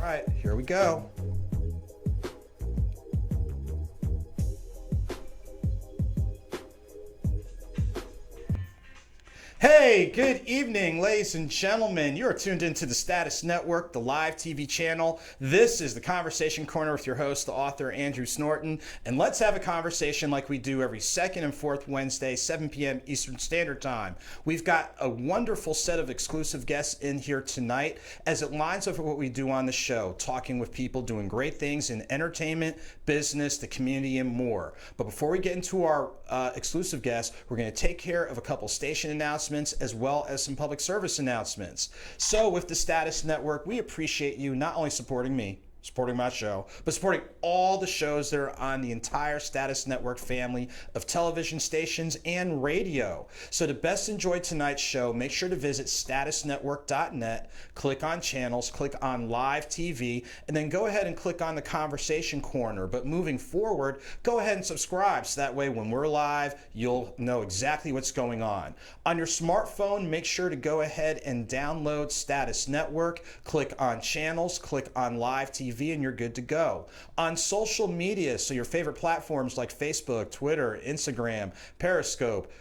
right, here we go. Hey, good evening, ladies and gentlemen. You're tuned into the Status Network, the live TV channel. This is the Conversation Corner with your host, the author, Andrew Snorton. And let's have a conversation like we do every second and fourth Wednesday, 7 p.m. Eastern Standard Time. We've got a wonderful set of exclusive guests in here tonight as it lines up with what we do on the show, talking with people doing great things in entertainment, business, the community, and more. But before we get into our exclusive guests, we're going to take care of a couple station announcements as well as some public service announcements. So with the Status Network, we appreciate you not only supporting me, supporting my show, but supporting all the shows that are on the entire Status Network family of television stations and radio. So to best enjoy tonight's show, make sure to visit statusnetwork.net, click on channels, click on live TV, and then go ahead and click on the Conversation Corner. But moving forward, go ahead and subscribe so that way when we're live, you'll know exactly what's going on. On your smartphone, make sure to go ahead and download Status Network, click on channels, click on live TV, and you're good to go. On social media, so your favorite platforms like Facebook, Twitter, Instagram, Periscope,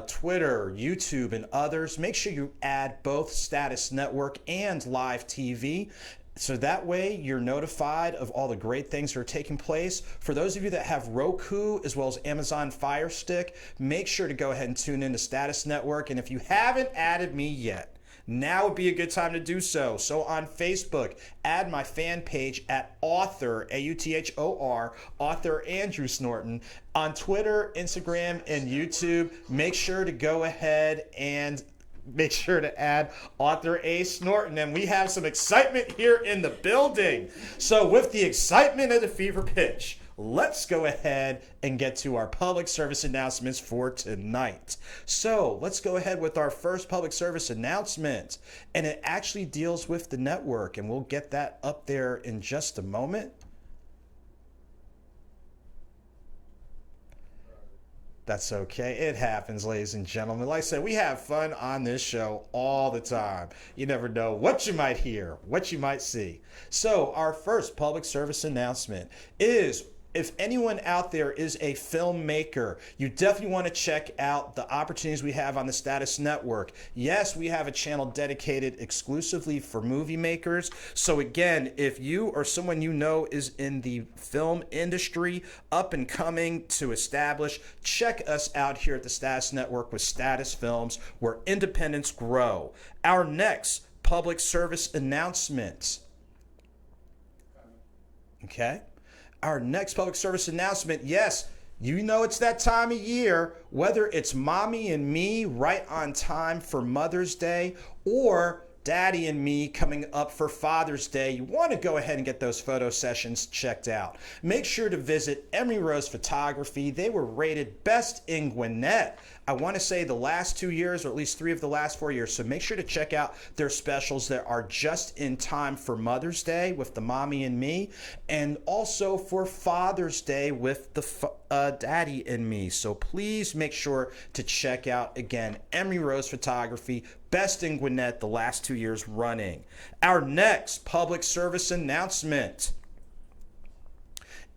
Twitter, YouTube, and others, make sure you add both Status Network and live TV. So that way you're notified of all the great things that are taking place. For those of you that have Roku as well as Amazon Fire Stick, make sure to go ahead and tune into Status Network. And if you haven't added me yet, now would be a good time to do so. So on Facebook, add my fan page at author, A-U-T-H-O-R, author Andrew Snorton. On Twitter, Instagram, and YouTube, make sure to go ahead and make sure to add author A. Snorton. And we have some excitement here in the building. So with the excitement of the fever pitch, let's go ahead and get to our public service announcements for tonight. So let's go ahead with our first public service announcement. And it actually deals with the network, and we'll get that up there in just a moment. That's okay. It happens, ladies and gentlemen. Like I said, we have fun on this show all the time. You never know what you might hear, what you might see. So our first public service announcement is, if anyone out there is a filmmaker, you definitely want to check out the opportunities we have on the Status Network. Yes, we have a channel dedicated exclusively for movie makers. So again, if you or someone you know is in the film industry, up and coming to establish, check us out here at the Status Network with Status Films, where independents grow. Our next public service announcement. Okay. Our next public service announcement, yes, you know it's that time of year, whether it's mommy and me right on time for Mother's Day or Daddy and me coming up for Father's Day, you want to go ahead and get those photo sessions checked out. Make sure to visit Emery Rose Photography. They were rated best in Gwinnett, I want to say the last 2 years, or at least 3 of the last 4 years. So make sure to check out their specials that are just in time for Mother's Day with the mommy and me, and also for Father's Day with the daddy and me. So please make sure to check out, again, Emery Rose Photography, best in Gwinnett the last 2 years running. Our next public service announcement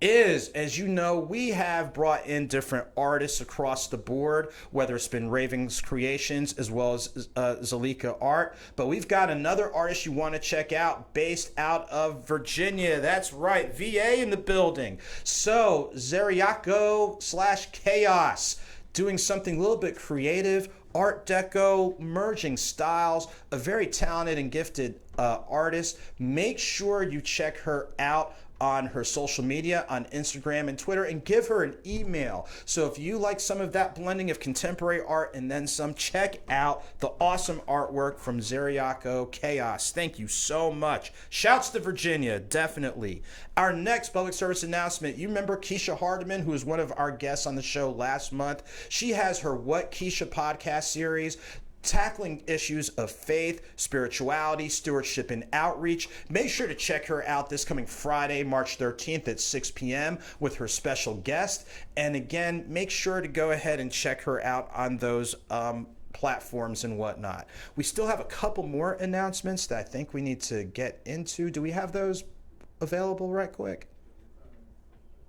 is, as you know, we have brought in different artists across the board, whether it's been Raven's Creations as well as Zalika Art. But we've got another artist you want to check out based out of Virginia. That's right, VA in the building. So Zeriaco/Chaos, doing something a little bit creative, Art Deco, merging styles, a very talented and gifted artist. Make sure you check her out on her social media, on Instagram and Twitter, and give her an email. So if you like some of that blending of contemporary art and then some, check out the awesome artwork from Zeriaco Chaos. Thank you so much. Shouts to Virginia, definitely. Our next public service announcement, you remember Keisha Hardiman, who was one of our guests on the show last month. She has her What Keisha podcast series, tackling issues of faith, spirituality, stewardship, and outreach. Make sure to check her out this coming Friday, March 13th at 6 p.m. with her special guest. And again, make sure to go ahead and check her out on those platforms and whatnot. We still have a couple more announcements that I think we need to get into. Do we have those available right quick?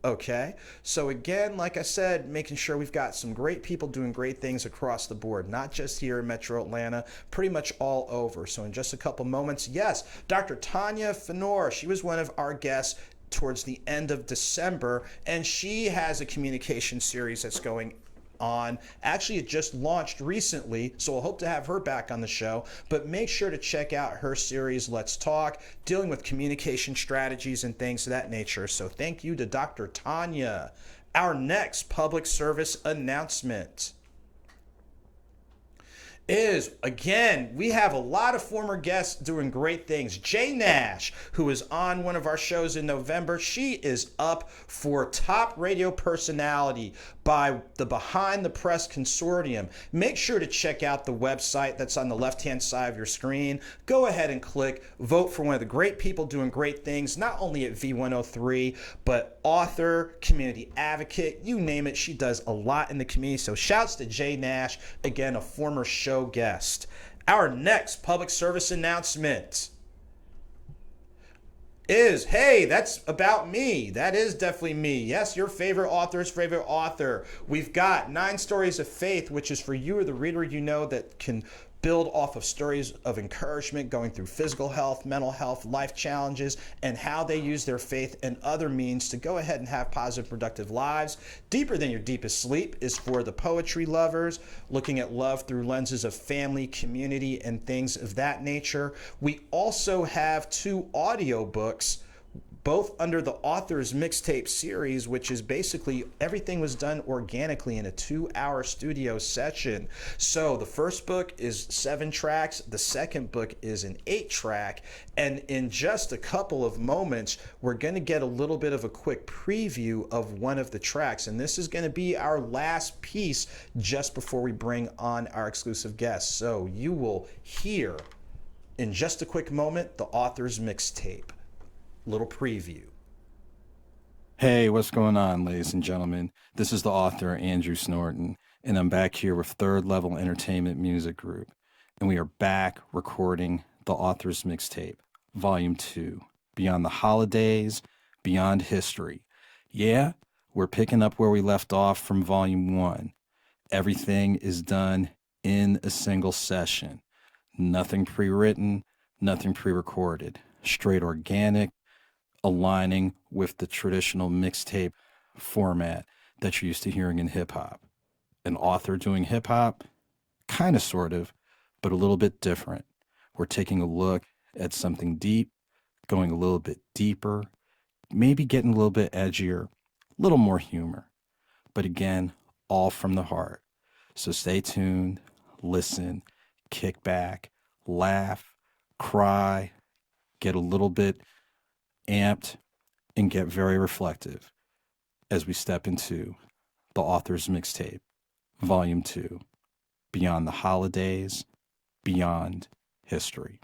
Okay, so again, like I said, making sure we've got some great people doing great things across the board, not just here in Metro Atlanta, pretty much all over. So in just a couple moments, yes, Dr. Tanya Fedoras, she was one of our guests towards the end of December, and she has a communication series that's going on. Actually, it just launched recently, so we'll hope to have her back on the show. But make sure to check out her series, Let's Talk, dealing with communication strategies and things of that nature. So thank you to Dr. Tanya. Our next public service announcement is, again, we have a lot of former guests doing great things. Jay Nash, who was on one of our shows in November, she is up for Top Radio Personality by the Behind the Press Consortium. Make sure to check out the website that's on the left-hand side of your screen. Go ahead and click vote for one of the great people doing great things, not only at V103, but author, community advocate, you name it. She does a lot in the community. So shouts to Jay Nash, again, a former show guest. Our next public service announcement is, hey, that's about me. That is definitely me. Yes, your favorite author's favorite author. We've got 9 Stories of Faith, which is for you or the reader you know that can build off of stories of encouragement going through physical health, mental health, life challenges, and how they use their faith and other means to go ahead and have positive, productive lives. Deeper Than Your Deepest Sleep is for the poetry lovers, looking at love through lenses of family, community, and things of that nature. We also have 2 audiobooks, both under the author's mixtape series, which is basically everything was done organically in a 2-hour studio session. So the first book is 7 tracks, the second book is an 8-track, and in just a couple of moments, we're going to get a little bit of a quick preview of one of the tracks, and this is going to be our last piece just before we bring on our exclusive guest. So you will hear in just a quick moment the author's mixtape. Little preview. Hey, what's going on, ladies and gentlemen? This is the author, Andrew Snorton, and I'm back here with Third Level Entertainment Music Group, and we are back recording the author's mixtape, Volume 2, Beyond the Holidays, Beyond History. Yeah, we're picking up where we left off from Volume 1. Everything is done in a single session. Nothing pre-written, nothing pre-recorded. Straight organic, aligning with the traditional mixtape format that you're used to hearing in hip-hop. An author doing hip-hop? Kind of, sort of, but a little bit different. We're taking a look at something deep, going a little bit deeper, maybe getting a little bit edgier, a little more humor. But again, all from the heart. So stay tuned, listen, kick back, laugh, cry, get a little bit amped, and get very reflective as we step into the author's mixtape, Volume 2, Beyond the Holidays, Beyond History.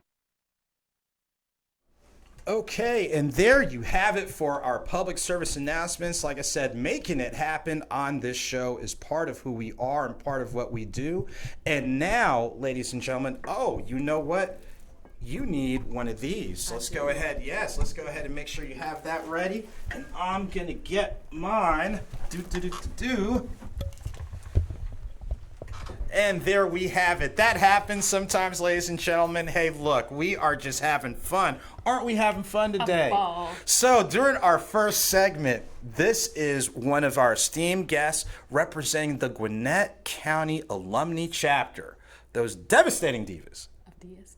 Okay, and there you have it for our public service announcements. Like I said, making it happen on this show is part of who we are and part of what we do. And now, ladies and gentlemen, oh, you know what? You need one of these. So let's go ahead. Yes, let's go ahead and make sure you have that ready. And I'm going to get mine. And there we have it. That happens sometimes, ladies and gentlemen. Hey, look, we are just having fun. Aren't we having fun today? So during our first segment, this is one of our esteemed guests representing the Gwinnett County Alumnae Chapter. Those devastating divas.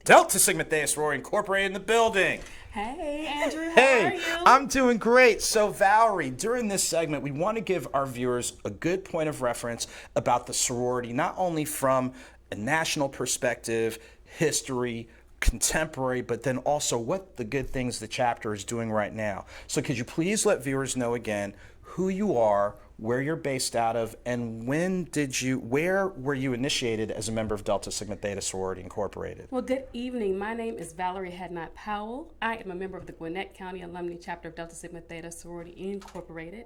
Delta Sigma Theta Sorority Incorporated in the building. Hey, Andrew, how are you? I'm doing great. So, Valerie, during this segment, we want to give our viewers a good point of reference about the sorority, not only from a national perspective, history, contemporary, but then also what the good things the chapter is doing right now. So could you please let viewers know again who you are, where you're based out of, and where were you initiated as a member of Delta Sigma Theta Sorority Incorporated? Well, good evening. My name is Valerie Hadnot Powell. I am a member of the Gwinnett County Alumnae Chapter of Delta Sigma Theta Sorority Incorporated.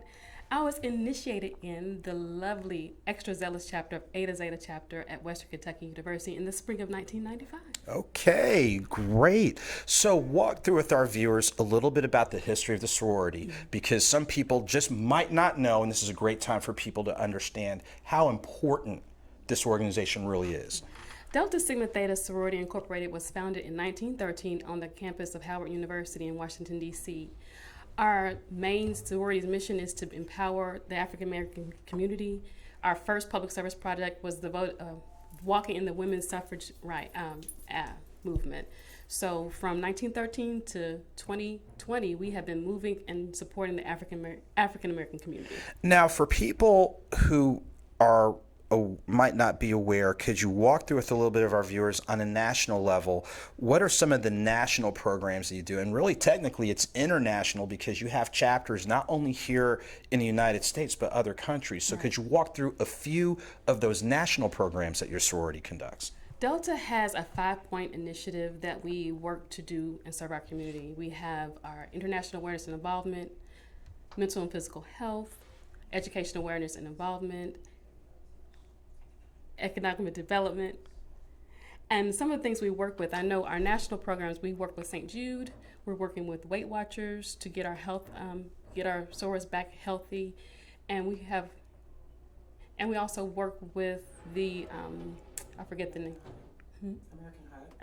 I was initiated in the lovely extra zealous chapter of Eta Zeta chapter at Western Kentucky University in the spring of 1995. Okay, great. So walk through with our viewers a little bit about the history of the sorority, because some people just might not know, and this is a great time for people to understand how important this organization really is. Delta Sigma Theta Sorority Incorporated was founded in 1913 on the campus of Howard University in Washington, D.C. Our main sorority's mission is to empower the African American community. Our first public service project was walking in the women's suffrage movement. So from 1913 to 2020, we have been moving and supporting the African American community. Now, for people who might not be aware, could you walk through with a little bit of our viewers on a national level? What are some of the national programs that you do? And really, technically, it's international because you have chapters not only here in the United States, but other countries. So could you walk through a few of those national programs that your sorority conducts? Delta has a 5-point initiative that we work to do and serve our community. We have our international awareness and involvement, mental and physical health, education awareness and involvement, economic development, and some of the things we work with. I know our national programs, we work with St. Jude. We're working with Weight Watchers to get our health, get our sorors back healthy, and we also work with the I forget the name.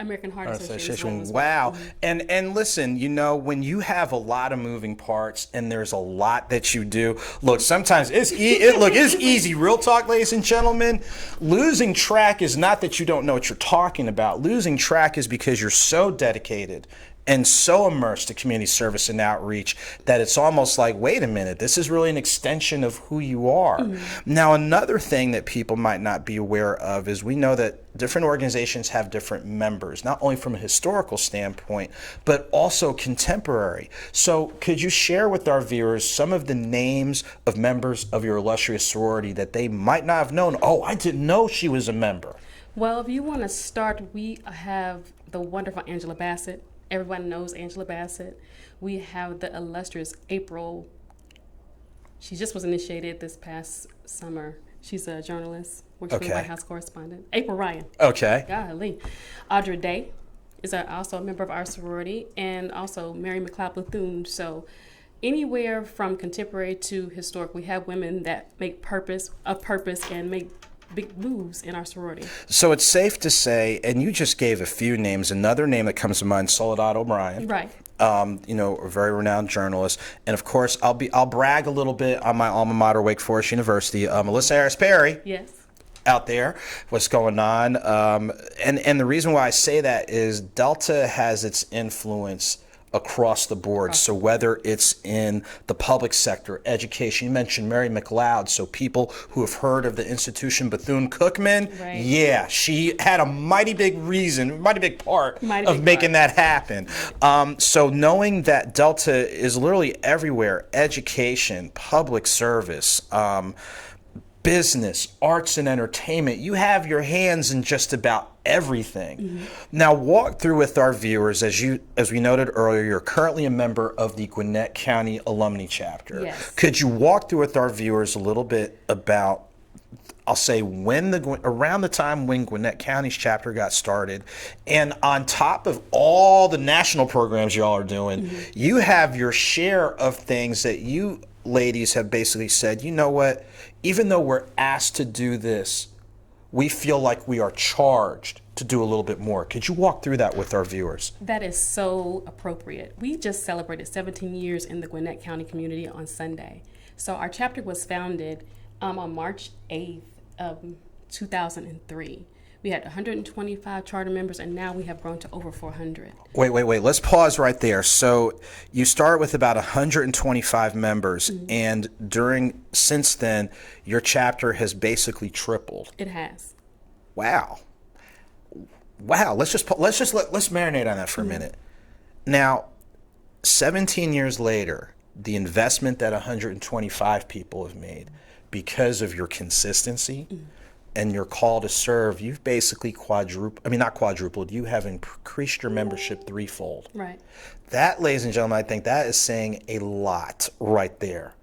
American Heart Association. Wow. And listen, you know, when you have a lot of moving parts and there's a lot that you do, look, sometimes it's easy. Real talk, ladies and gentlemen. Losing track is not that you don't know what you're talking about. Losing track is because you're so dedicated and so immersed to community service and outreach that it's almost like, wait a minute, this is really an extension of who you are. Now, another thing that people might not be aware of is we know that different organizations have different members, not only from a historical standpoint, but also contemporary. So could you share with our viewers some of the names of members of your illustrious sorority that they might not have known? Oh, I didn't know she was a member. Well, if you want to start, we have the wonderful Angela Bassett. Everyone knows Angela Bassett. We have the illustrious April. She just was initiated this past summer. She's a journalist, works for the White House correspondent. April Ryan. Okay. Golly. Audra Day is also a member of our sorority, and also Mary McLeod Bethune. So anywhere from contemporary to historic, we have women that make purpose and make big moves in our sorority. So it's safe to say, and you just gave a few names. Another name that comes to mind, Soledad O'Brien. Right. You know, a very renowned journalist. And of course, I'll brag a little bit on my alma mater, Wake Forest University. Melissa Harris Perry. Yes. Out there, what's going on. And the reason why I say that is Delta has its influence across the board. So whether it's in the public sector, education, you mentioned Mary McLeod, so people who have heard of the institution Bethune-Cookman, right. Yeah, she had a mighty big part of making that happen. So knowing that Delta is literally everywhere, education, public service, business, arts and entertainment, you have your hands in just about everything. Now walk through with our viewers, as we noted earlier, you're currently a member of the Gwinnett County alumnae chapter. Yes. Could you walk through with our viewers a little bit about, I'll say, around the time when Gwinnett County's chapter got started, and on top of all the national programs y'all are doing, you have your share of things that you ladies have basically said, you know what, even though we're asked to do this, we feel like we are charged to do a little bit more. Could you walk through that with our viewers? That is so appropriate. We just celebrated 17 years in the Gwinnett County community on Sunday. So our chapter was founded on March 8th of 2003. We had 125 charter members, and now we have grown to over 400. Wait. Let's pause right there. So you start with about 125 members, and since then, your chapter has basically tripled. It has. Wow. Let's marinate on that for a minute. Now, 17 years later, the investment that 125 people have made because of your consistency and your call to serve, you've basically not quadrupled, you have increased your membership threefold. Right. That, ladies and gentlemen, I think that is saying a lot right there.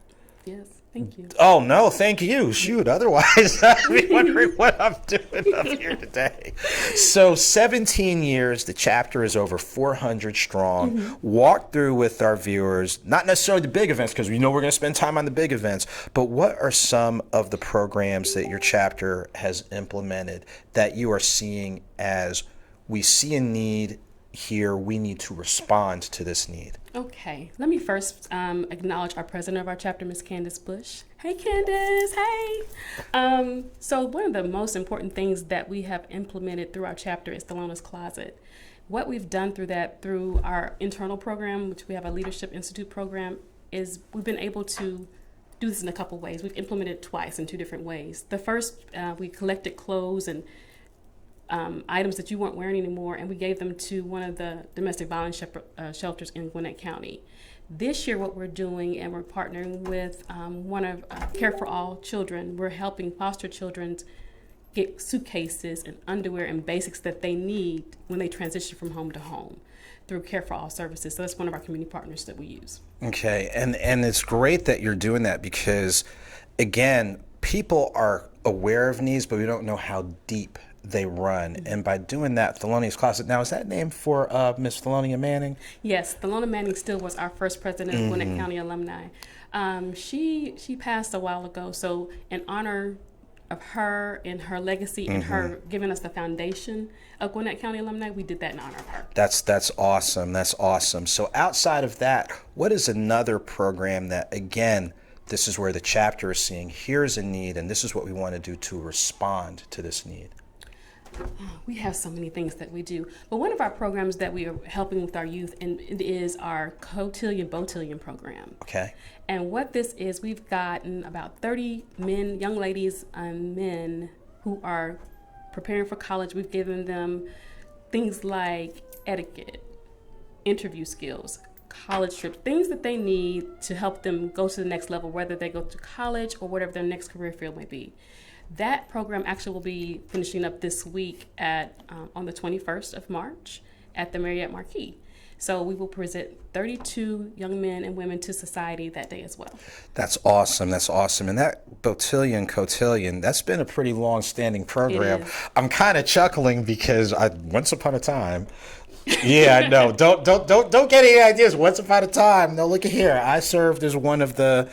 Yes. Thank you. Oh, no, thank you. Shoot, otherwise I'd be wondering what I'm doing up here today. So 17 years, the chapter is over 400 strong. Walk through with our viewers, not necessarily the big events, because we know we're going to spend time on the big events, but what are some of the programs that your chapter has implemented that you are seeing as we see a need here, we need to respond to this need? Okay, let me first acknowledge our president of our chapter, Ms. Candace Bush. Hey, Candace, hey. So one of the most important things that we have implemented through our chapter is Delano's Closet. What we've done through our internal program, which we have a Leadership Institute program, is we've been able to do this in a couple ways. We've implemented it twice in two different ways. The first, we collected clothes and items that you weren't wearing anymore, and we gave them to one of the domestic violence shelters in Gwinnett County. This year, what we're doing, and we're partnering with one of Care for All Children, we're helping foster children get suitcases and underwear and basics that they need when they transition from home to home through Care for All services. So that's one of our community partners that we use. Okay, and it's great that you're doing that because, again, people are aware of needs, but we don't know how deep they run. And by doing that, Thelonious Closet, now is that named for Miss Thelonia Manning? Yes, Thelona Manning Still was our first president of Gwinnett County alumni. She passed a while ago, so in honor of her and her legacy and her giving us the foundation of Gwinnett County alumni, we did that in honor of her. That's awesome. That's awesome. So outside of that, what is another program that, again, this is where the chapter is seeing, here's a need, and this is what we want to do to respond to this need? We have so many things that we do, but one of our programs that we are helping with our youth is our Cotillion Botillion program. Okay. And what this is, we've gotten about 30 men, young ladies and men who are preparing for college. We've given them things like etiquette, interview skills, college trips, things that they need to help them go to the next level, whether they go to college or whatever their next career field may be. That program actually will be finishing up this week on the 21st of March at the Marriott Marquis. So we will present 32 young men and women to society that day as well. That's awesome. That's awesome. And that Cotillion, that's been a pretty long-standing program. I'm kind of chuckling because once upon a time, yeah, no, don't get any ideas. Once upon a time, no, look at here. I served as one of the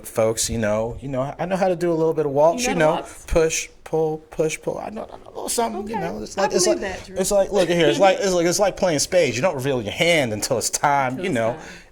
folks, I know how to do a little bit of waltz, push, pull, push, pull. I know a little something, Okay. It's like look at here. It's like playing spades. You don't reveal your hand until it's time.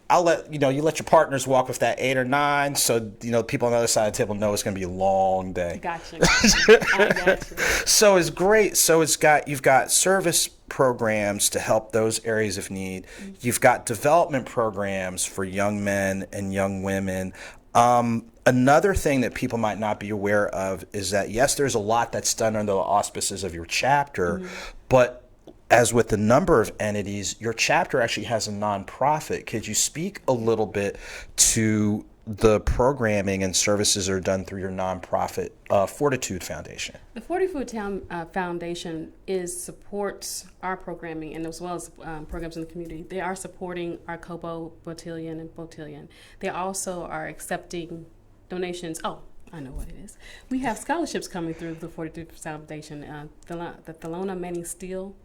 I'll let you let your partners walk with that 8 or 9, so people on the other side of the table know it's going to be a long day. Gotcha. I gotcha. So it's great. So you've got service programs to help those areas of need. You've got development programs for young men and young women. Another thing that people might not be aware of is that, yes, there's a lot that's done under the auspices of your chapter, but as with the number of entities, your chapter actually has a nonprofit. Could you speak a little bit to the programming and services that are done through your nonprofit, Fortitude Foundation? The Fortitude Foundation supports our programming and as well as programs in the community. They are supporting our Cobo Botillion and Botillion. They also are accepting donations. Oh, I know what it is. We have scholarships coming through the Fortitude Foundation. The Thelona Manning Steele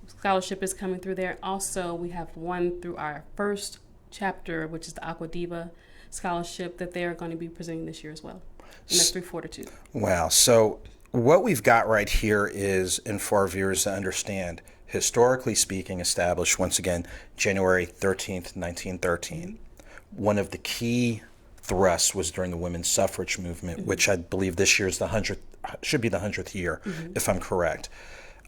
scholarship is coming through there. Also, we have one through our first chapter, which is the Aqua Diva scholarship that they are going to be presenting this year as well. And that's through Fortitude. Wow. So what we've got right here is, and for our viewers to understand, historically speaking, established once again January 13th, 1913. One of the key thrusts was during the women's suffrage movement, which I believe this year is should be the 100th year, if I'm correct.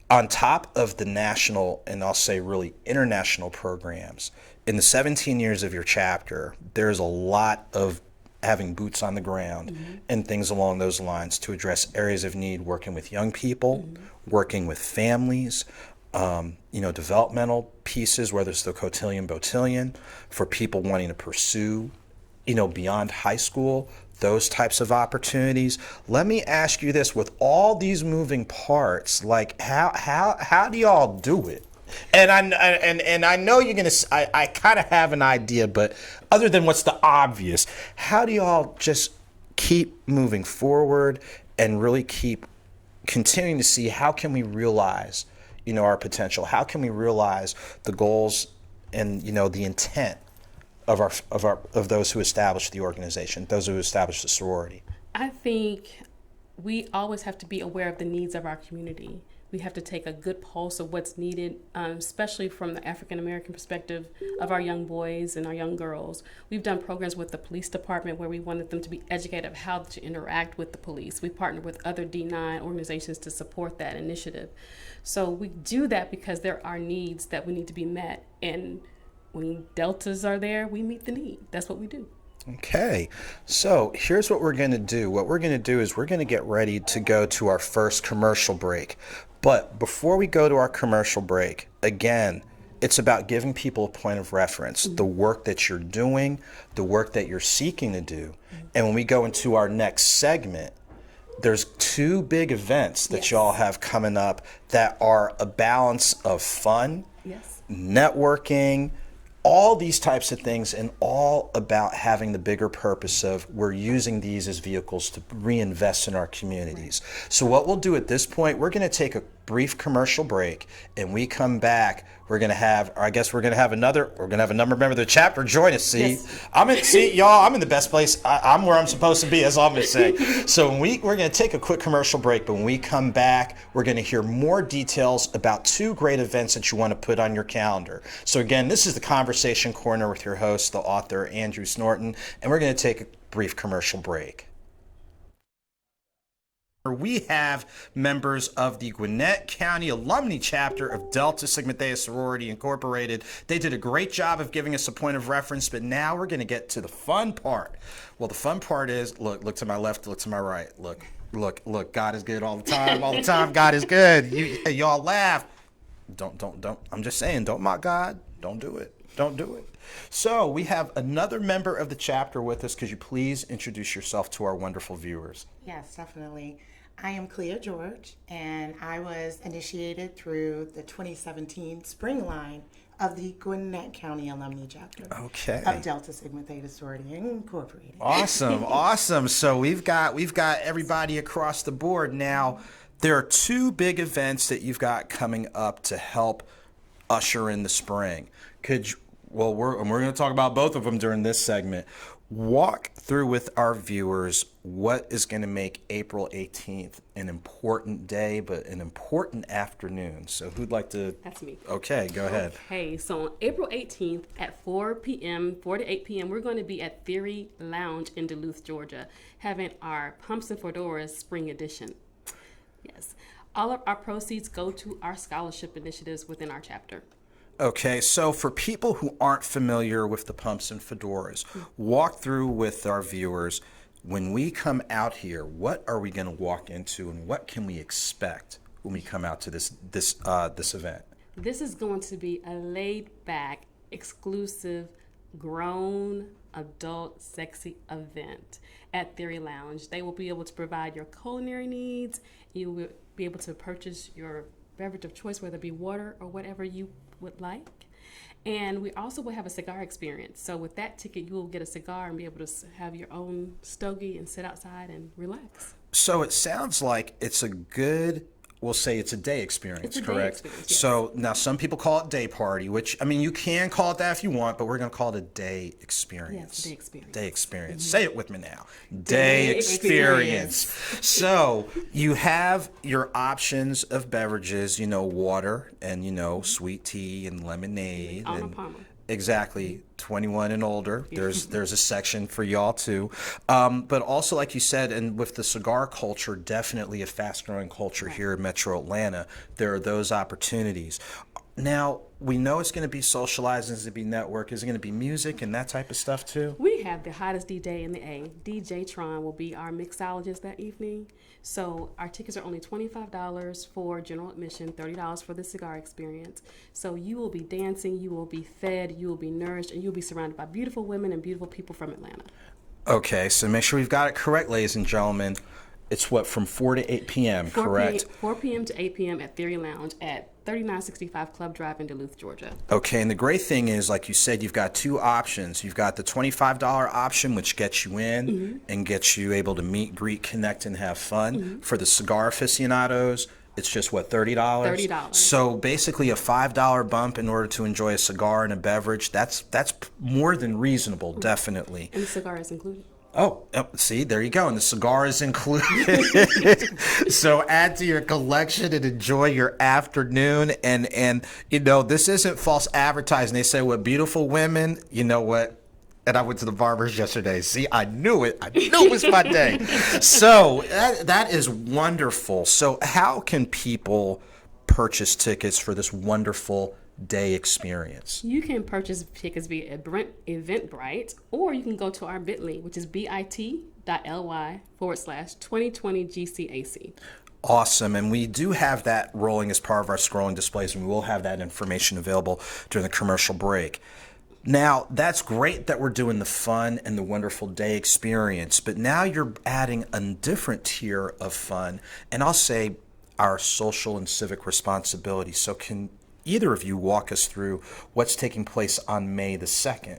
On top of the national and I'll say really international programs, in the 17 years of your chapter, there's a lot of having boots on the ground and things along those lines to address areas of need, working with young people, working with families, developmental pieces, whether it's the Cotillion Botillion, for people wanting to pursue, beyond high school, those types of opportunities. Let me ask you this: with all these moving parts, like how do y'all do it? And I know you're gonna. I kind of have an idea, but other than what's the obvious, how do y'all just keep moving forward and really keep continuing to see how can we realize, our potential? How can we realize the goals and the intent of those who established the organization, those who established the sorority? I think we always have to be aware of the needs of our community. We have to take a good pulse of what's needed, especially from the African American perspective of our young boys and our young girls. We've done programs with the police department where we wanted them to be educated of how to interact with the police. We partnered with other D9 organizations to support that initiative. So we do that because there are needs that we need to be met. And when deltas are there, we meet the need. That's what we do. Okay, so here's what we're going to do. What we're going to do is we're going to get ready to go to our first commercial break. But before we go to our commercial break, again, it's about giving people a point of reference, the work that you're doing, the work that you're seeking to do. And when we go into our next segment, there's two big events that y'all have coming up that are a balance of fun, networking, all these types of things, and all about having the bigger purpose of we're using these as vehicles to reinvest in our communities. So what we'll do at this point, we're going to take a brief commercial break, and we come back. We're going to have, or I guess we're going to have another member of the chapter join us. See, y'all, I'm in the best place. I'm where I'm supposed to be, as I'm going to say. So we're going to take a quick commercial break, but when we come back, we're going to hear more details about two great events that you want to put on your calendar. So again, this is the Conversation Corner with your host, the author, Andrew Snorton, and we're going to take a brief commercial break. We have members of the Gwinnett County alumnae chapter of Delta Sigma Theta Sorority Incorporated. They did a great job of giving us a point of reference, but now we're going to get to the fun part. Well, the fun part is, look to my left, look to my right. Look, God is good all the time. All the time, God is good. Y'all laugh. Don't. I'm just saying, don't mock God. Don't do it. Don't do it. So we have another member of the chapter with us. Could you please introduce yourself to our wonderful viewers? Yes, definitely. I am Clea George, and I was initiated through the 2017 spring line of the Gwinnett County alumnae chapter of Delta Sigma Theta Sorority Incorporated. Awesome. So we've got everybody across the board. Now, there are two big events that you've got coming up to help usher in the spring. We're going to talk about both of them during this segment. Walk through with our viewers what is going to make April 18th an important day, but an important afternoon. So who'd like to? That's me. Okay, go ahead. Okay, so on April 18th at 4 to 8 p.m., we're going to be at Theory Lounge in Duluth, Georgia, having our Pumps and Fedoras Spring Edition. Yes. All of our proceeds go to our scholarship initiatives within our chapter. Okay, so for people who aren't familiar with the Pumps and Fedoras, walk through with our viewers. When we come out here, what are we going to walk into, and what can we expect when we come out to this event? This is going to be a laid-back, exclusive, grown, adult, sexy event at Theory Lounge. They will be able to provide your culinary needs. You will be able to purchase your beverage of choice, whether it be water or whatever you would like. And we also will have a cigar experience. So with that ticket, you will get a cigar and be able to have your own stogie and sit outside and relax. So it sounds like it's a good, we'll say it's a day experience, correct? Day experience, yes. So now some people call it day party, which, I mean, you can call it that if you want, but we're going to call it a day experience. Yes, day experience. Day experience. Say it with me now. Day experience. So you have your options of beverages, water and, sweet tea and lemonade. Exactly. 21 and older. There's a section for y'all too. But also, like you said, and with the cigar culture, definitely a fast-growing culture here in Metro Atlanta, there are those opportunities. Now, we know it's going to be socializing, it's going to be network. Is it going to be music and that type of stuff too? We have the hottest DJ in the A. DJ Tron will be our mixologist that evening. So our tickets are only $25 for general admission, $30 for the cigar experience. So you will be dancing, you will be fed, you will be nourished, and you'll be surrounded by beautiful women and beautiful people from Atlanta. Okay, so make sure we've got it correct, ladies and gentlemen. It's from 4 to 8 p.m., correct? 4 p.m. to 8 p.m. at Theory Lounge at 3965 Club Drive in Duluth, Georgia. Okay, and the great thing is, like you said, you've got two options. You've got the $25 option, which gets you in and gets you able to meet, greet, connect, and have fun. For the cigar aficionados, it's just what, $30? $30. So basically a $5 bump in order to enjoy a cigar and a beverage. That's more than reasonable, definitely. And the cigar is included. Oh, see, there you go. And the cigar is included. So add to your collection and enjoy your afternoon. And you know, this isn't false advertising. They say, what beautiful women, you know what? And I went to the barber's yesterday. See, I knew it. I knew it was my day. So that is wonderful. So how can people purchase tickets for this wonderful day experience? You can purchase tickets via Eventbrite, or you can go to our bit.ly, which is bit.ly/2020 GCAC. Awesome. And we do have that rolling as part of our scrolling displays, and we will have that information available during the commercial break. Now, that's great that we're doing the fun and the wonderful day experience, but now you're adding a different tier of fun, and I'll say our social and civic responsibility. So can either of you walk us through what's taking place on May the 2nd?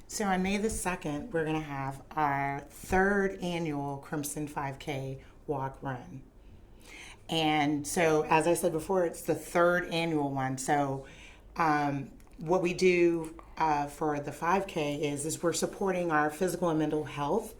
So on May the 2nd, we're going to have our third annual Crimson 5K walk run. And so, as I said before, it's the third annual one. So what we do for the 5K is we're supporting our physical and mental health,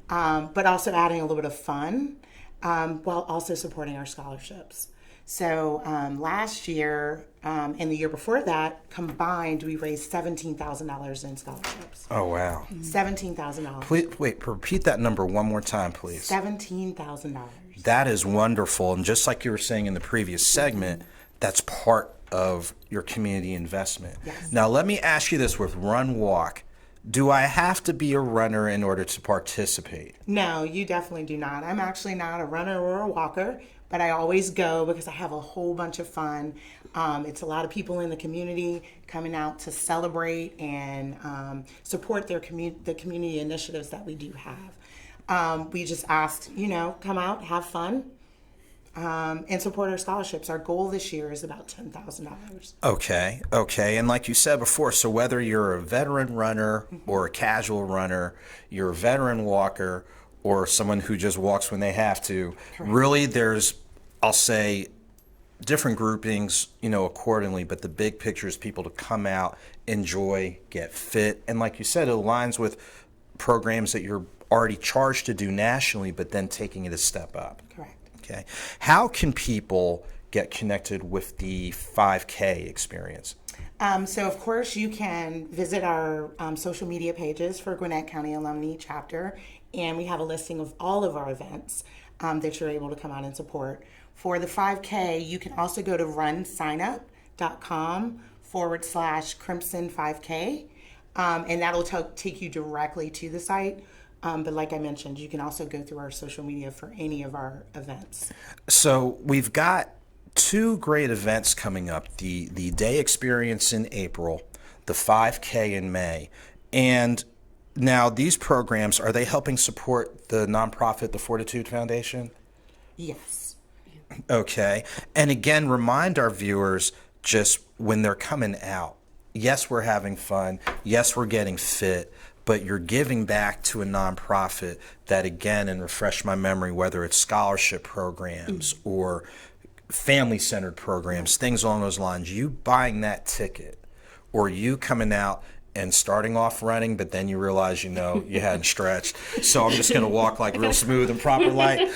but also adding a little bit of fun, while also supporting our scholarships. So last year and the year before that, combined, we raised $17,000 in scholarships. Oh, wow. $17,000. Please, wait, repeat that number one more time, please. $17,000. That is wonderful. And just like you were saying in the previous segment, that's part of your community investment. Yes. Now, let me ask you this with Run Walk. Do I have to be a runner in order to participate? No, you definitely do not. I'm actually not a runner or a walker, but I always go because I have a whole bunch of fun. It's a lot of people in the community coming out to celebrate and support their the community initiatives that we do have. We just ask, come out, have fun, and support our scholarships. Our goal this year is about $10,000. Okay. And like you said before, so whether you're a veteran runner or a casual runner, you're a veteran walker or someone who just walks when they have to, really there's, I'll say, different groupings, accordingly, but the big picture is people to come out, enjoy, get fit. And like you said, it aligns with programs that you're already charged to do nationally, but then taking it a step up. Correct. Okay. How can people get connected with the 5K experience? So, of course, you can visit our social media pages for Gwinnett County Alumnae Chapter, and we have a listing of all of our events that you're able to come out and support. For the 5K, you can also go to runsignup.com/Crimson5K, and that'll take you directly to the site. But like I mentioned, you can also go through our social media for any of our events. So we've got two great events coming up, the day experience in April, the 5K in May. And now these programs, are they helping support the nonprofit, the Fortitude Foundation? Yes. Okay. And again, remind our viewers just when they're coming out, yes, we're having fun. Yes, we're getting fit. But you're giving back to a nonprofit that, again, and refresh my memory, whether it's scholarship programs or family-centered programs, things along those lines, you buying that ticket or you coming out and starting off running, but then you realize, you hadn't stretched. So I'm just going to walk like real smooth and proper light.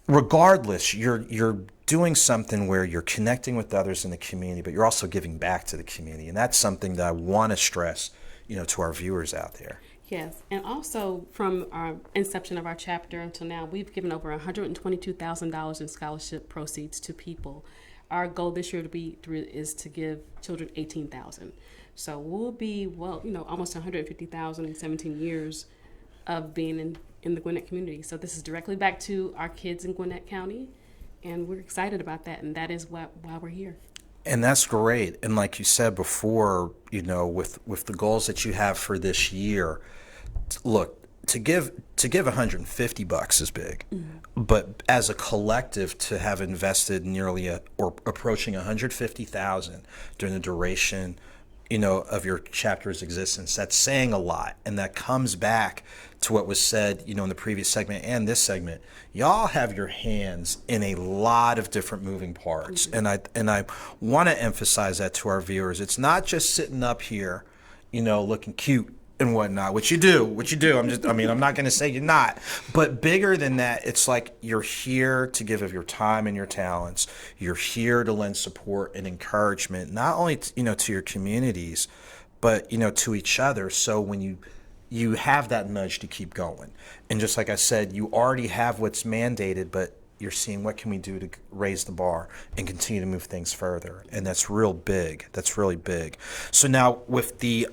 Regardless, you're doing something where you're connecting with others in the community, but you're also giving back to the community. And that's something that I want to stress to our viewers out there. Yes, and also from our inception of our chapter until now, we've given over $122,000 in scholarship proceeds to people. Our goal this year is to give children $18,000. So we'll be almost $150,000 in 17 years of being in the Gwinnett community. So this is directly back to our kids in Gwinnett County, and we're excited about that, and that is why we're here. And that's great. And like you said before, with the goals that you have for this year, look, to give $150 is big, but as a collective to have invested nearly or approaching $150,000 during the duration, of your chapter's existence, that's saying a lot, and that comes back to what was said, in the previous segment and this segment. Y'all have your hands in a lot of different moving parts, and I want to emphasize that to our viewers. It's not just sitting up here, looking cute and whatnot, which you do. I'm not going to say you're not, but bigger than that, it's like you're here to give of your time and your talents. You're here to lend support and encouragement, not only to your communities, but to each other. So when you have that nudge to keep going, and just like I said, you already have what's mandated, but you're seeing what can we do to raise the bar and continue to move things further, and that's real big. That's really big. So now with the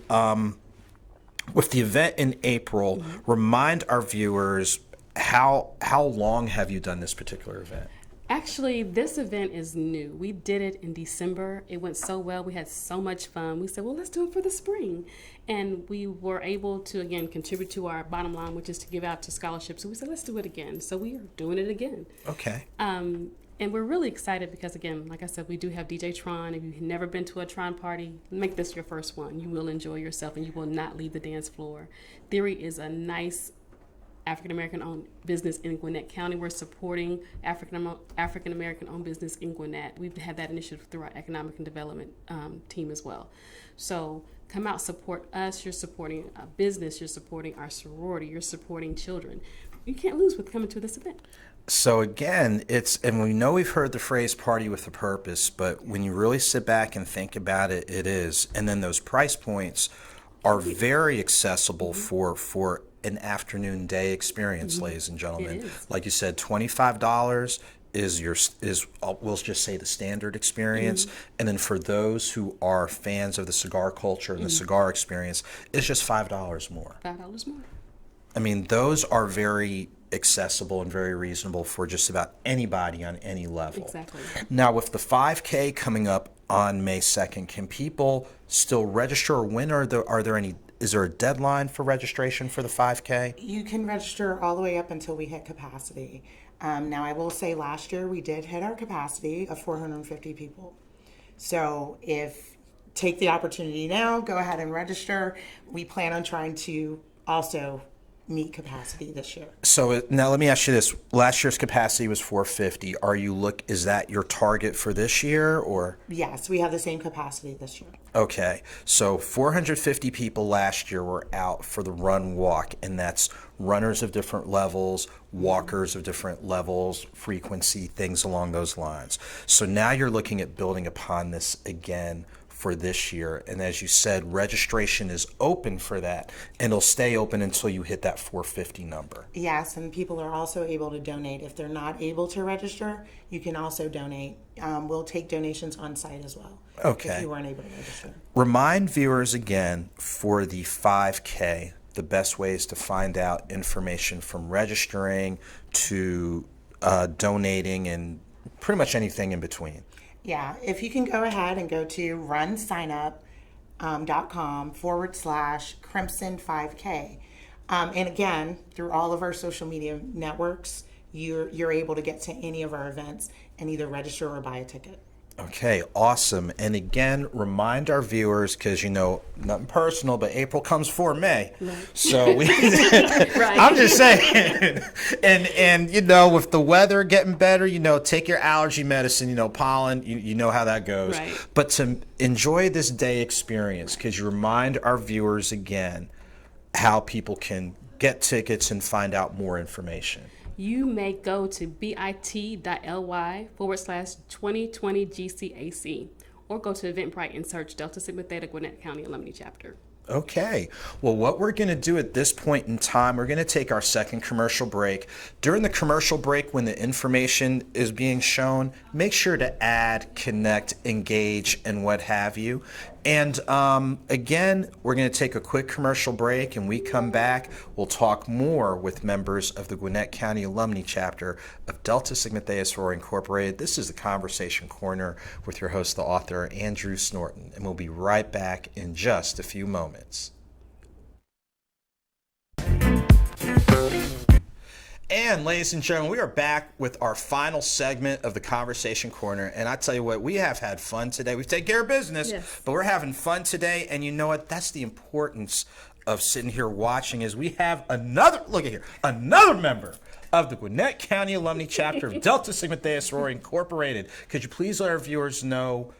event in April, remind our viewers how long have you done this particular event? Actually, this event is new. We did it in December. It went so well. We had so much fun. We said, well, let's do it for the spring. And we were able to, again, contribute to our bottom line, which is to give out to scholarships. So we said, let's do it again. So we are doing it again. Okay. And we're really excited because, again, like I said, we do have DJ Tron. If you've never been to a Tron party, make this your first one. You will enjoy yourself and you will not leave the dance floor. Theory is a nice African-American owned business in Gwinnett County. We're supporting African-American owned business in Gwinnett. We've had that initiative through our economic and development team as well. So come out, support us. You're supporting a business. You're supporting our sorority. You're supporting children. You can't lose with coming to this event. So again, and we know we've heard the phrase party with a purpose, but when you really sit back and think about it, it is. And then those price points are very accessible for an afternoon day experience, ladies and gentlemen. Like you said, $25 is we'll just say the standard experience, and then for those who are fans of the cigar culture and the cigar experience, it's just $5 more. $5 more. I mean, those are very accessible and very reasonable for just about anybody on any level. Exactly. Now, with the 5K coming up on May 2nd, can people still register, or when is there a deadline for registration for the 5K? You can register all the way up until we hit capacity. Now, I will say last year we did hit our capacity of 450 people. So take the opportunity now, go ahead and register. We plan on trying to also meet capacity this year. So now let me ask you this. Last year's capacity was 450. Is that your target for this year, or? Yes, we have the same capacity this year. Okay. So 450 people last year were out for the run walk, and that's runners of different levels, walkers of different levels, frequency, things along those lines. So now you're looking at building upon this again for this year, and as you said, registration is open for that, and it'll stay open until you hit that 450 number. Yes, and people are also able to donate. If they're not able to register, you can also donate. We'll take donations on site as well. Okay. If you weren't able to register. Remind viewers again, for the 5K, the best ways to find out information from registering to donating and pretty much anything in between. Yeah, if you can go ahead and go to runsignup.com/Crimson5K. And again, through all of our social media networks, you're able to get to any of our events and either register or buy a ticket. Okay, awesome. And again, remind our viewers, because nothing personal, but April comes before May. Right. So I'm just saying. And with the weather getting better, take your allergy medicine, pollen, you know how that goes. Right. But to enjoy this day experience, because you remind our viewers again how people can get tickets and find out more information. You may go to bit.ly/2020GCAC or go to Eventbrite and search Delta Sigma Theta Gwinnett County Alumni Chapter. Okay. Well, what we're going to do at this point in time, we're going to take our second commercial break. During the commercial break, when the information is being shown, make sure to add, connect, engage, and what have you. And again, we're going to take a quick commercial break, and we come back, we'll talk more with members of the Gwinnett County Alumni Chapter of Delta Sigma Theta Sorority Incorporated. This is the Conversation Corner with your host, the author, Andrew Snorton, and we'll be right back in just a few moments. And ladies and gentlemen, we are back with our final segment of the Conversation Corner. And I tell you what, we have had fun today. We've taken care of business, Yes. but we're having fun today. And you know what? That's the importance of sitting here watching is we have another member of the Gwinnett County Alumni Chapter of Delta Sigma Theta Sorority Incorporated. Could you please let our viewers know,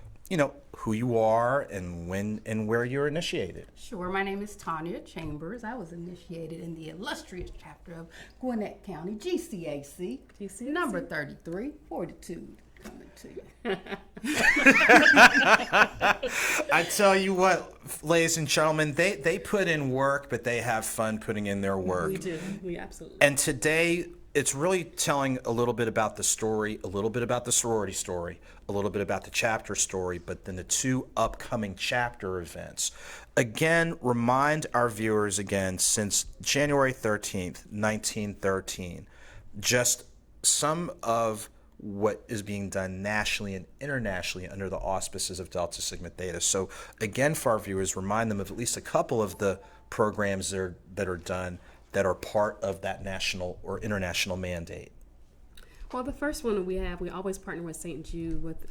who you are and when and where you were initiated? Sure. My name is Tanya Chambers. I was initiated in the illustrious chapter of Gwinnett County, GCAC, number 33, Fortitude. Coming to you. I tell you what, ladies and gentlemen, they put in work, but they have fun putting in their work. We do. We absolutely. And today, it's really telling a little bit about the story, a little bit about the sorority story, a little bit about the chapter story, but then the two upcoming chapter events. Again, remind our viewers again, since January 13th, 1913, just some of what is being done nationally and internationally under the auspices of Delta Sigma Theta. So again, for our viewers, remind them of at least a couple of the programs that are done that are part of that national or international mandate. Well, the first one we always partner with St. Jude with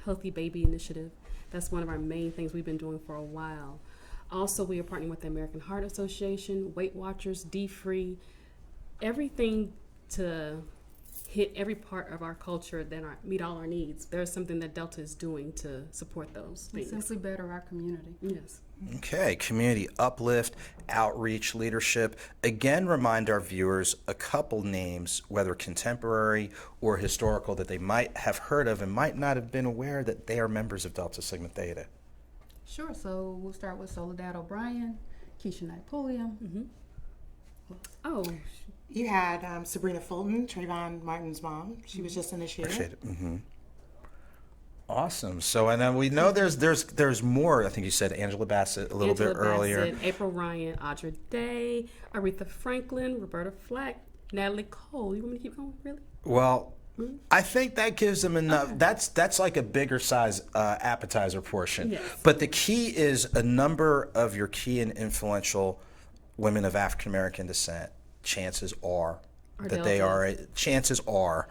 Healthy Baby Initiative. That's one of our main things we've been doing for a while. Also, we are partnering with the American Heart Association, Weight Watchers, D-Free, everything to hit every part of our culture that meet all our needs. There's something that Delta is doing to support those things. Simply better our community. Yes. Okay, community uplift, outreach, leadership. Again, remind our viewers a couple names, whether contemporary or historical, that they might have heard of and might not have been aware that they are members of Delta Sigma Theta. Sure. So we'll start with Soledad O'Brien, Keisha Knight Pulliam. Mm-hmm. Oh, You had Sabrina Fulton, Trayvon Martin's mom. She was just initiated. Appreciate it. Mm-hmm. Awesome. So, and then we know there's more. I think you said Angela Bassett a little bit earlier. Bassett, April Ryan, Audra Day, Aretha Franklin, Roberta Flack, Natalie Cole. You want me to keep going? Really? Well, I think that gives them enough. Okay. That's like a bigger size appetizer portion. Yes. But the key is a number of your key and influential women of African American descent. Chances are that they are. Chances are.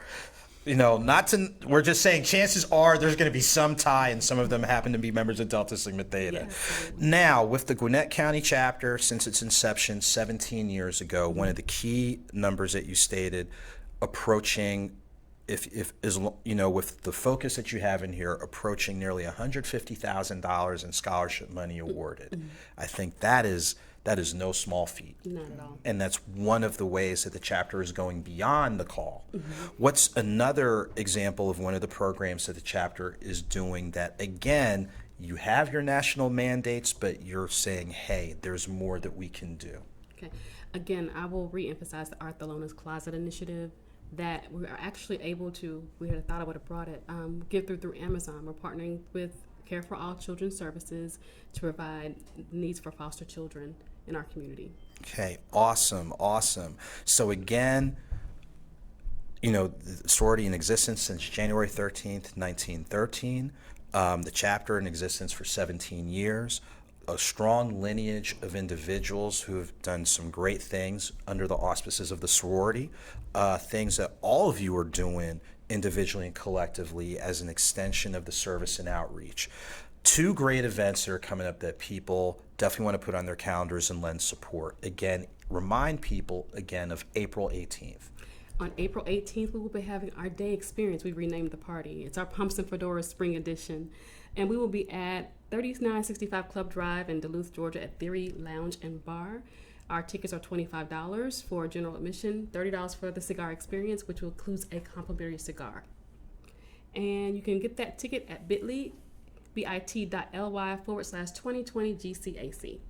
We're just saying chances are there's going to be some tie, and some of them happen to be members of Delta Sigma Theta. Yes. Now, with the Gwinnett County chapter, since its inception 17 years ago, one of the key numbers that you stated, approaching, with the focus that you have in here, approaching nearly $150,000 in scholarship money awarded. Mm-hmm. I think that is no small feat. Not at all. And that's one of the ways that the chapter is going beyond the call. Mm-hmm. What's another example of one of the programs that the chapter is doing that, again, you have your national mandates, but you're saying, hey, there's more that we can do? Okay. Again, I will reemphasize the Art Thelonious Closet Initiative that we are actually able to, we had thought I would have brought it, give through Amazon. We're partnering with Care for All Children's Services to provide needs for foster children in our community. Okay, awesome. So again, the sorority in existence since January 13th, 1913. The chapter in existence for 17 years. A strong lineage of individuals who have done some great things under the auspices of the sorority. Things that all of you are doing individually and collectively as an extension of the service and outreach. Two great events that are coming up that people definitely want to put on their calendars and lend support. Again, remind people again of April 18th. On April 18th, we will be having our day experience. We renamed the party. It's our Pumps and Fedoras Spring Edition. And we will be at 3965 Club Drive in Duluth, Georgia at Theory Lounge and Bar. Our tickets are $25 for general admission, $30 for the cigar experience, which includes a complimentary cigar. And you can get that ticket at bit.ly/2020 GCAC.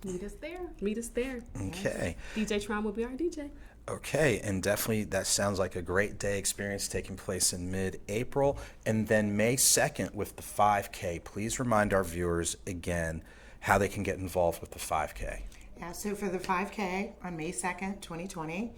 Meet us there. Okay. DJ Tron will be our DJ. Okay, and definitely that sounds like a great day experience taking place in mid-April. And then May 2nd with the 5K. Please remind our viewers again how they can get involved with the 5K. Yeah, so for the 5K on May 2nd, 2020,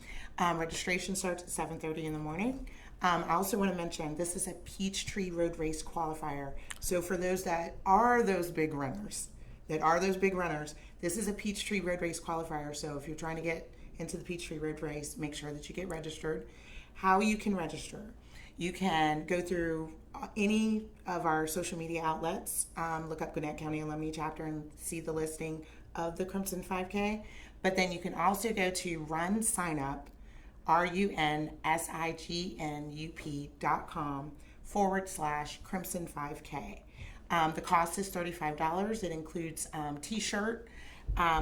registration starts at 7:30 in the morning. I also want to mention this is a Peachtree Road Race qualifier. So for those that are those big runners, this is a Peachtree Road Race qualifier. So if you're trying to get into the Peachtree Road Race, make sure that you get registered. How you can register. You can go through any of our social media outlets, look up Gwinnett County Alumni Chapter and see the listing of the Crimson 5K. But then you can also go to Run Sign Up, runsignup.com/Crimson 5K. The cost is $35. It includes t-shirt,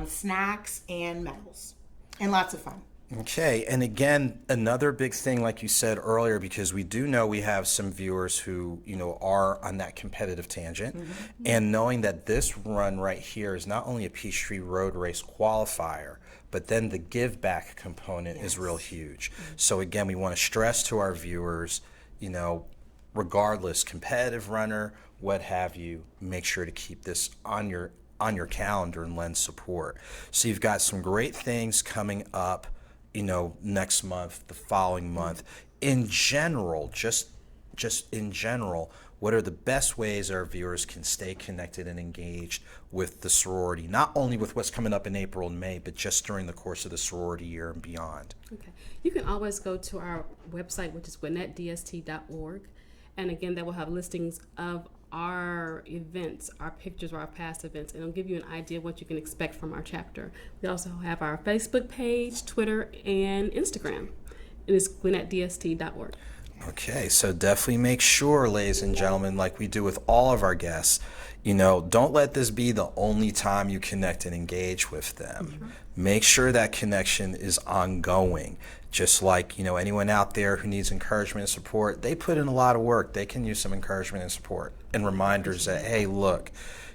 snacks, and medals, and lots of fun. Okay, and again, another big thing, like you said earlier, because we do know we have some viewers who, are on that competitive tangent, and knowing that this run right here is not only a Peachtree Road Race qualifier, but then the give back component is real huge. So again, we want to stress to our viewers, regardless, competitive runner, what have you, make sure to keep this on your calendar and lend support. So you've got some great things coming up, next month, the following month. In general, just in general, what are the best ways our viewers can stay connected and engaged with the sorority, not only with what's coming up in April and May, but just during the course of the sorority year and beyond? Okay. You can always go to our website, which is gwinnettdst.org. And again, that will have listings of our events, our pictures of our past events, and it'll give you an idea of what you can expect from our chapter. We also have our Facebook page, Twitter, and Instagram. It is gwinnettdst.org. Okay, so definitely make sure, ladies and gentlemen, like we do with all of our guests, don't let this be the only time you connect and engage with them. Make sure that connection is ongoing. Just like, anyone out there who needs encouragement and support, they put in a lot of work. They can use some encouragement and support and reminders that, hey, look,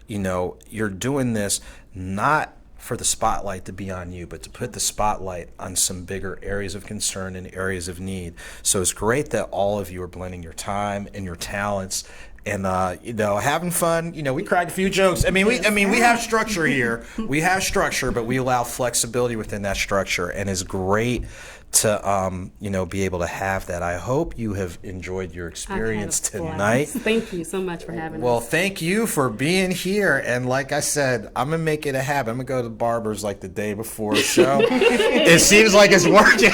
you're doing this not for the spotlight to be on you, but to put the spotlight on some bigger areas of concern and areas of need. So it's great that all of you are blending your time and your talents and having fun. We cracked a few jokes. We have structure here. We have structure, but we allow flexibility within that structure, and it's great to be able to have that. I hope you have enjoyed your experience tonight. Thank you so much for having us. Well, thank you for being here. And like I said, I'm gonna make it a habit. I'm gonna go to the barber's like the day before the show. It seems like it's working.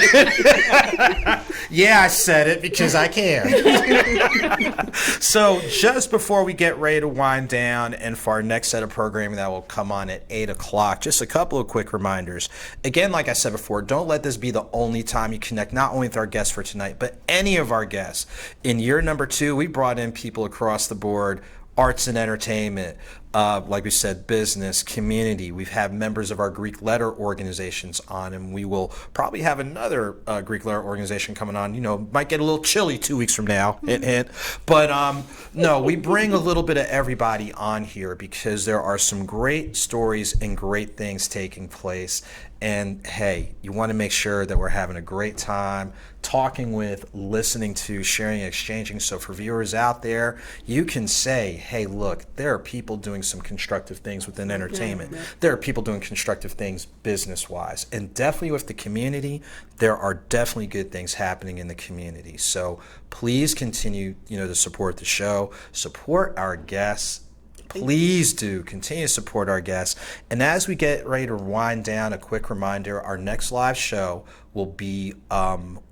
Yeah, I said it because I can. So just before we get ready to wind down and for our next set of programming that will come on at 8 o'clock, just a couple of quick reminders. Again, like I said before, don't let this be the only time you connect, not only with our guests for tonight, but any of our guests. In year number 2, we brought in people across the board, arts and entertainment, like we said, business, community. We've had members of our Greek letter organizations on, and we will probably have another Greek letter organization coming on. Might get a little chilly 2 weeks from now, hint, hint. But no, we bring a little bit of everybody on here because there are some great stories and great things taking place. And hey, you want to make sure that we're having a great time talking with, listening to, sharing, exchanging. So for viewers out there, you can say, hey, look, there are people doing some constructive things within entertainment. Yeah. There are people doing constructive things business-wise. And definitely with the community, there are definitely good things happening in the community. So please continue, to support the show, support our guests. Please do continue to support our guests. And as we get ready to wind down, a quick reminder, our next live show will be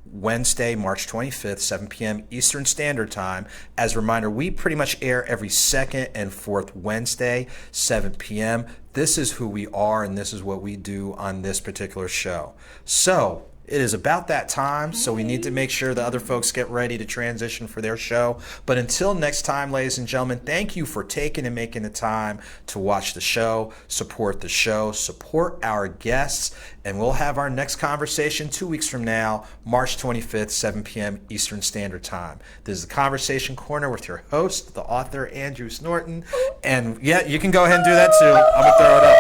Wednesday, March 25th, 7 p.m. Eastern Standard Time. As a reminder, we pretty much air every second and fourth Wednesday, 7 p.m. This is who we are, and this is what we do on this particular show. So it is about that time, so we need to make sure the other folks get ready to transition for their show. But until next time, ladies and gentlemen, thank you for taking and making the time to watch the show, support our guests, and we'll have our next conversation 2 weeks from now, March 25th, 7 p.m. Eastern Standard Time. This is the Conversation Corner with your host, the author, Andrew Snorton. And yeah, you can go ahead and do that too. I'm going to throw it up.